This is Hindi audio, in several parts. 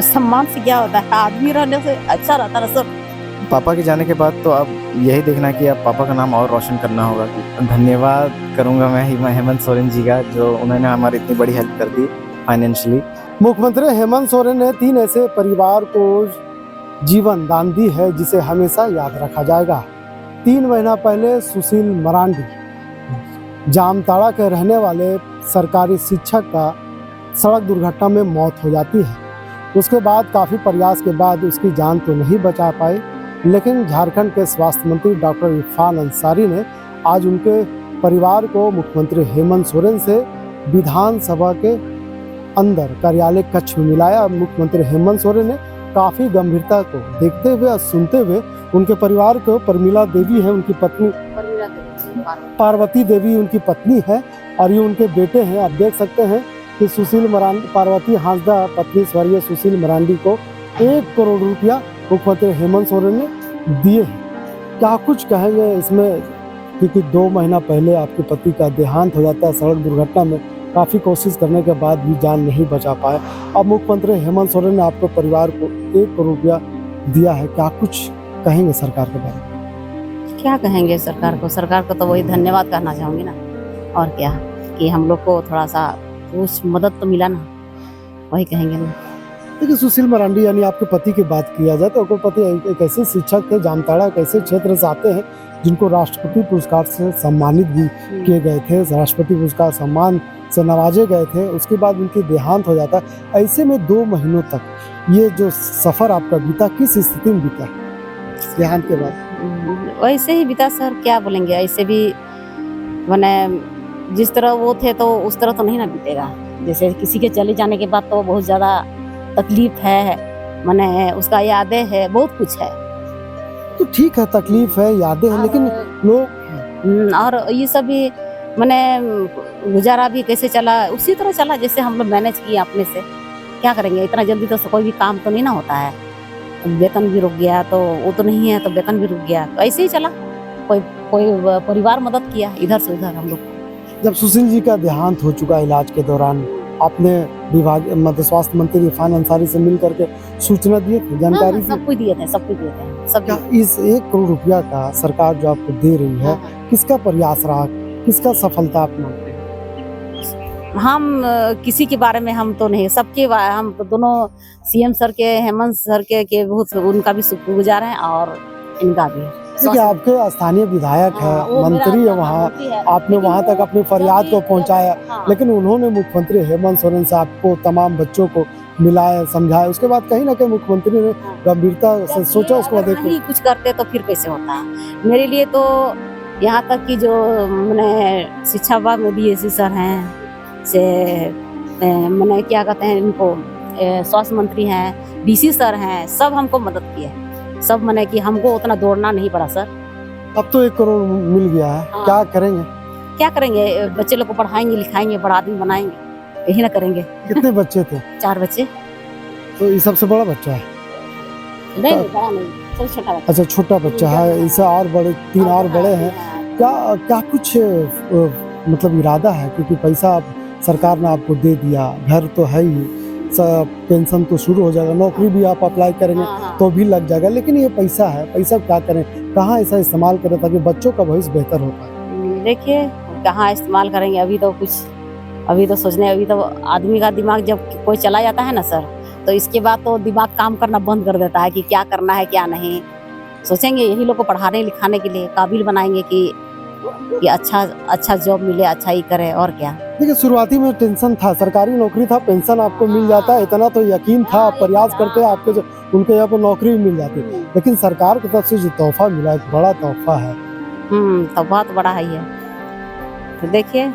सम्मान से क्या होता है, आदमी रहने से अच्छा रहता है सर। पापा के जाने के बाद तो अब यही देखना कि अब पापा का नाम और रोशन करना होगा। कि धन्यवाद करूंगा मैं हेमंत सोरेन जी का, जो उन्होंने हमारी इतनी बड़ी हेल्प कर दी फाइनेंशियली। मुख्यमंत्री हेमंत सोरेन ने 3 ऐसे परिवार को जीवन दान दी है जिसे हमेशा याद रखा जाएगा। 3 महीना पहले सुशील मरांडी जामताड़ा के रहने वाले सरकारी शिक्षक का सड़क दुर्घटना में मौत हो जाती है। उसके बाद काफ़ी प्रयास के बाद उसकी जान तो नहीं बचा पाए, लेकिन झारखंड के स्वास्थ्य मंत्री डॉक्टर इरफान अंसारी ने आज उनके परिवार को मुख्यमंत्री हेमंत सोरेन से विधानसभा के अंदर कार्यालय कक्ष में मिलाया। मुख्यमंत्री हेमंत सोरेन ने काफ़ी गंभीरता को देखते हुए और सुनते हुए उनके परिवार को, प्रमिला देवी है उनकी पत्नी, पार्वती देवी उनकी पत्नी है और ये उनके बेटे हैं। आप देख सकते हैं कि सुशील मरांडी, पार्वती हांसदा पत्नी स्वर्गीय सुशील मरांडी को 1 करोड़ रुपया मुख्यमंत्री हेमंत सोरेन ने दिए हैं। क्या कुछ कहेंगे इसमें, क्योंकि 2 महीना पहले आपके पति का देहांत हो जाता है सड़क दुर्घटना में, काफ़ी कोशिश करने के बाद भी जान नहीं बचा पाए। अब मुख्यमंत्री हेमंत सोरेन ने आपके परिवार को 1 करोड़ रुपया दिया है, क्या कुछ कहेंगे सरकार के बारे में? क्या कहेंगे सरकार को? सरकार को तो वही धन्यवाद कहना चाहूँगी ना, और क्या, कि हम लोग को थोड़ा सा कुछ मदद तो मिला ना, वही कहेंगे ना। देखिए, सुशील मरांडी यानी आपके पति की बात किया जाए तो आपके पति एक ऐसे शिक्षक थे, जामताड़ा एक ऐसे क्षेत्र से आते हैं जिनको राष्ट्रपति पुरस्कार से सम्मानित भी किए गए थे, राष्ट्रपति पुरस्कार सम्मान से नवाजे गए थे। उसके बाद उनकी देहांत हो जाता है। ऐसे में 2 महीनों तक ये जो सफ़र आपका बीता, किस स्थिति में बीता देहांत के बाद? वैसे ही बीता सर, क्या बोलेंगे, ऐसे भी मैंने जिस तरह वो थे तो उस तरह तो नहीं ना बीतेगा। जैसे किसी के चले जाने के बाद तो बहुत ज़्यादा तकलीफ है, मैंने उसका यादें है, बहुत कुछ है। तो ठीक है, तकलीफ है, यादें हैं, लेकिन लोग और ये सब भी मैंने गुजारा भी कैसे चला, उसी तरह चला जैसे हम लोग मैनेज किए अपने से। क्या करेंगे, इतना जल्दी तो कोई भी काम तो नहीं ना होता है। वेतन भी रुक गया तो वो तो नहीं है, तो वेतन भी रुक गया, तो ऐसे ही चला। कोई परिवार मदद किया इधर से उधर हम लोग। जब सुशील जी का देहांत हो चुका इलाज के दौरान, आपने विभाग मतलब स्वास्थ्य मंत्री इरफान अंसारी से मिल करके सूचना दिए थे, जानकारी सब कुछ दिए थे, सब कुछ दिए थे, सब। क्या इस 1 करोड़ रुपया का सरकार जो आपको दे रही है, किसका प्रयास रहा, किसका सफलता आप मानते हैं? हम किसी के बारे में हम तो नहीं, सबके हम तो दोनों सीएम सर के, हेमंत सर के बहुत उनका भी शुक्रगुजार हैं और इनका भी। देखिए, आपके स्थानीय विधायक है, मंत्री है वहाँ, आपने वहाँ तक अपनी फरियाद को पहुँचाया, लेकिन उन्होंने मुख्यमंत्री हेमंत सोरेन से आपको, तमाम बच्चों को मिलाया, समझाया। उसके बाद कहीं ना कहीं मुख्यमंत्री ने गंभीरता से सोचा, उसको बाद नहीं कुछ करते तो फिर कैसे होता है। मेरे लिए तो यहाँ तक कि जो मैंने शिक्षा विभाग में DSC सर हैं, से मैंने क्या कहते हैं इनको, स्वास्थ्य मंत्री हैं, DC सर हैं, सब हमको मदद किए। सब मैंने कि हमको उतना दौड़ना नहीं पड़ा सर। अब तो 1 करोड़ मिल गया है, क्या करेंगे? क्या करेंगे, बच्चे लोग को पढ़ाएंगे, लिखाएंगे, बड़ा आदमी बनाएंगे, यही ना करेंगे। कितने बच्चे थे? 4 बच्चे। तो ये सबसे बड़ा बच्चा है? नहीं, बड़ा नहीं, सबसे छोटा बच्चा। अच्छा, छोटा बच्चा है, इससे और बड़े 3 और बड़े हैं। क्या कुछ मतलब इरादा है, क्योंकि पैसा सरकार ने आपको दे दिया, घर तो है ही, पेंशन तो शुरू हो जाएगा, नौकरी भी आप अप्लाई करेंगे तो भी लग जाएगा, लेकिन ये पैसा है, पैसा क्या करें, कहाँ ऐसा इस्तेमाल करें ताकि बच्चों का भविष्य बेहतर हो पाए? देखिए, कहाँ इस्तेमाल करेंगे, अभी तो सोचने, अभी तो आदमी का दिमाग जब कोई चला जाता है ना सर, तो इसके बाद तो दिमाग काम करना बंद कर देता है कि क्या करना है क्या नहीं। सोचेंगे यही लोग को पढ़ाने लिखाने के लिए काबिल बनाएंगे कि अच्छा जॉब मिले, अच्छा ही करे, और क्या। देखिए, शुरुआती में टेंशन था, सरकारी नौकरी था, पेंशन आपको मिल जाता है, इतना तो यकीन था, प्रयास करते आपके जो उनके यहाँ पर नौकरी भी मिल जाती, लेकिन सरकार की तरफ से जो तोहफा मिला, एक बड़ा तोहफा है। तो बहुत बड़ा है ये। तो देखिए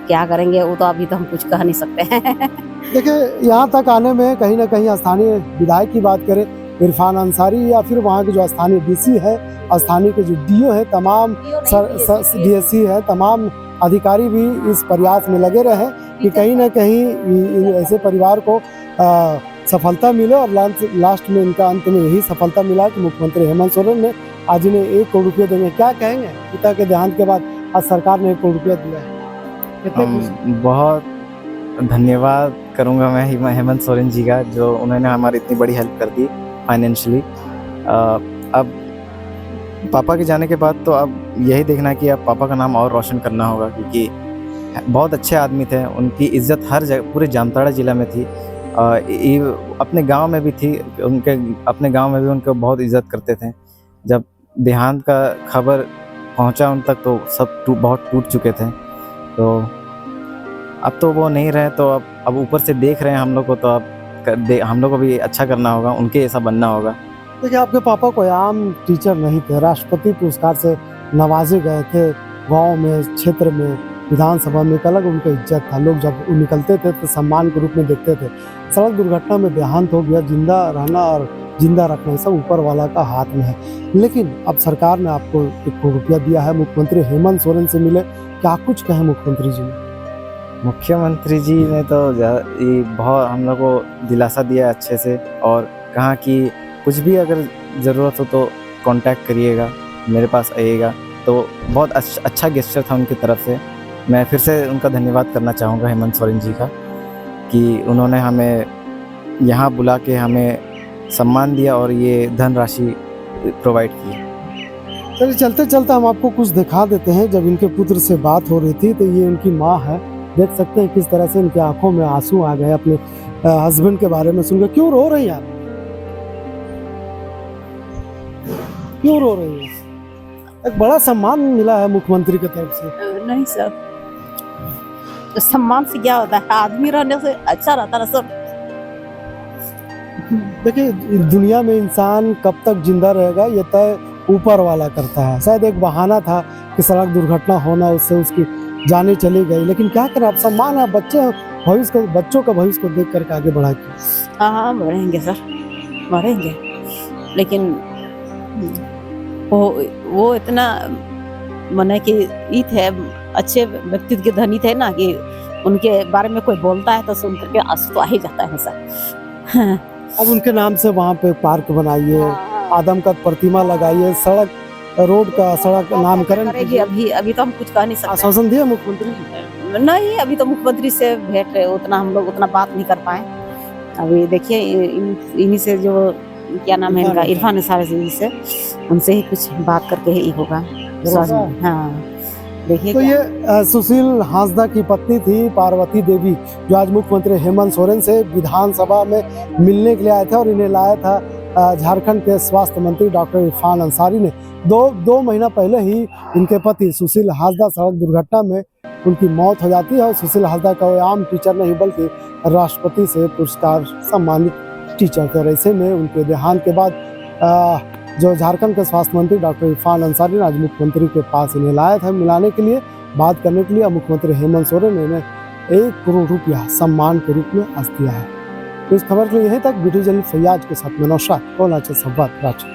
क्या करेंगे, वो तो अभी तो हम कुछ कह नहीं सकते हैं। देखिए, यहाँ तक आने में कहीं ना कहीं स्थानीय विधायक की बात करें, इरफान अंसारी, या फिर वहाँ के जो स्थानीय DC है, स्थानीय के जो DO है, तमाम DSC है, तमाम अधिकारी भी इस प्रयास में लगे रहे कि कहीं ना कहीं ऐसे परिवार को सफलता मिले, और लास्ट में इनका अंत में यही सफलता मिला कि मुख्यमंत्री हेमंत सोरेन ने आज इन्हें 1 करोड़ रुपये देंगे। क्या कहेंगे, पिता के देहांत के बाद आज सरकार ने 1 करोड़ रुपया दिया है, कितने बहुत धन्यवाद करूँगा मैं हेमंत सोरेन जी का, जो उन्होंने हमारी इतनी बड़ी हेल्प कर दी फाइनेंशियली। अब पापा के जाने के बाद तो अब यही देखना है कि अब पापा का नाम और रोशन करना होगा, क्योंकि बहुत अच्छे आदमी थे। उनकी इज़्ज़त हर जगह पूरे जामताड़ा ज़िला में थी। अपने गांव में भी थी, अपने गांव में भी उनको बहुत इज़्ज़त करते थे। जब देहांत का खबर पहुंचा उन तक तो सब बहुत टूट चुके थे। तो अब तो वो नहीं रहे, तो अब ऊपर से देख रहे हैं हम लोग को, तो अब हम लोग को भी अच्छा करना होगा, उनके जैसा बनना होगा। देखिए, आपके पापा कोई आम टीचर नहीं थे, राष्ट्रपति पुरस्कार से नवाजे गए थे। गांव में, क्षेत्र में, विधानसभा में एक अलग उनका इज्जत था। लोग जब निकलते थे तो सम्मान के रूप में देखते थे। सड़क दुर्घटना में देहांत हो गया। जिंदा रहना और जिंदा रखना सब ऊपर वाला का हाथ में है। लेकिन अब सरकार ने आपको 1 करोड़ रुपया दिया है। मुख्यमंत्री हेमंत सोरेन से मिले, क्या कुछ कहे मुख्यमंत्री जी ने? मुख्यमंत्री जी ने तो ये बहुत हम लोग को दिलासा दिया अच्छे से, और कहा कि कुछ भी अगर ज़रूरत हो तो कांटेक्ट करिएगा, मेरे पास आइएगा। तो बहुत अच्छा गेस्चर था उनकी तरफ से। मैं फिर से उनका धन्यवाद करना चाहूँगा हेमंत सोरेन जी का, कि उन्होंने हमें यहाँ बुला के हमें सम्मान दिया और ये धनराशि प्रोवाइड की। चलिए, चलते चलते हम आपको कुछ दिखा देते हैं। जब इनके पुत्र से बात हो रही थी तो ये उनकी माँ है। देख सकते हैं किस तरह से इनकी आंखों में आंसू आ गए अपने हस्बैंड के बारे में सुनकर। क्यों रो रही हैं आप? क्यों रो रही हैं? एक बड़ा सम्मान मिला है मुख्यमंत्री की तरफ से। नहीं सर, तो सम्मान से क्या होता है, आदमी रहने से अच्छा रहता है सर। देखिए, दुनिया में इंसान कब तक जिंदा रहेगा ये तय ऊपर वाला करता है। शायद एक बहाना था कि सड़क दुर्घटना होना, उससे उसकी जाने चली गई, लेकिन क्या करें, आप सम्मान है। बच्चों का भविष्य को देख करके आगे बढ़ाइए। हाँ, बढ़ेंगे सर, बढ़ेंगे। लेकिन वो इतना मने कि ये थे, अच्छे व्यक्तित्व के धनी थे ना, कि उनके बारे में कोई बोलता है तो सुन करके आंसू तो आ ही जाता है सर। अब उनके नाम से वहाँ पे पार्क बनाइए, आदमकद प्रतिमा लगाइए, सड़क नामकरण कीजिए। अभी तो हम कुछ कह नहीं सकते। आश्वासन दिए मुख्यमंत्री जी? नहीं, अभी तो मुख्यमंत्री से भेंट है, उतना हम लोग उतना बात नहीं कर पाए। अभी देखिए इन्हीं से, जो क्या नाम है इनका, इरफान अंसारी जी से, उनसे ही कुछ बात करके ही होगा। हाँ, देखिए। तो ये सुशील हांसदा की पत्नी थी पार्वती देवी, जो आज मुख्यमंत्री हेमंत सोरेन से विधानसभा में मिलने के लिए आए थे, और इन्हें लाया था झारखंड के स्वास्थ्य मंत्री डॉक्टर इरफान अंसारी ने। दो महीना पहले ही इनके पति सुशील हांसदा सड़क दुर्घटना में उनकी मौत हो जाती है। और सुशील हांसदा का वो आम टीचर नहीं बल्कि राष्ट्रपति से पुरस्कार सम्मानित टीचर थे। और ऐसे में उनके देहांत के बाद जो झारखंड के स्वास्थ्य मंत्री डॉक्टर इरफान अंसारी ने आज मुख्यमंत्री के पास इन्हें लाया था मिलाने के लिए, बात करने के लिए। मुख्यमंत्री हेमंत सोरेन ने इन्हें 1 करोड़ रुपया सम्मान के रूप में आज दिया है। तो इस खबर के लिए यहीं तक। वीडियो जर्नलिस्ट फैयाज के साथ में नौशाद, संवाद रांची।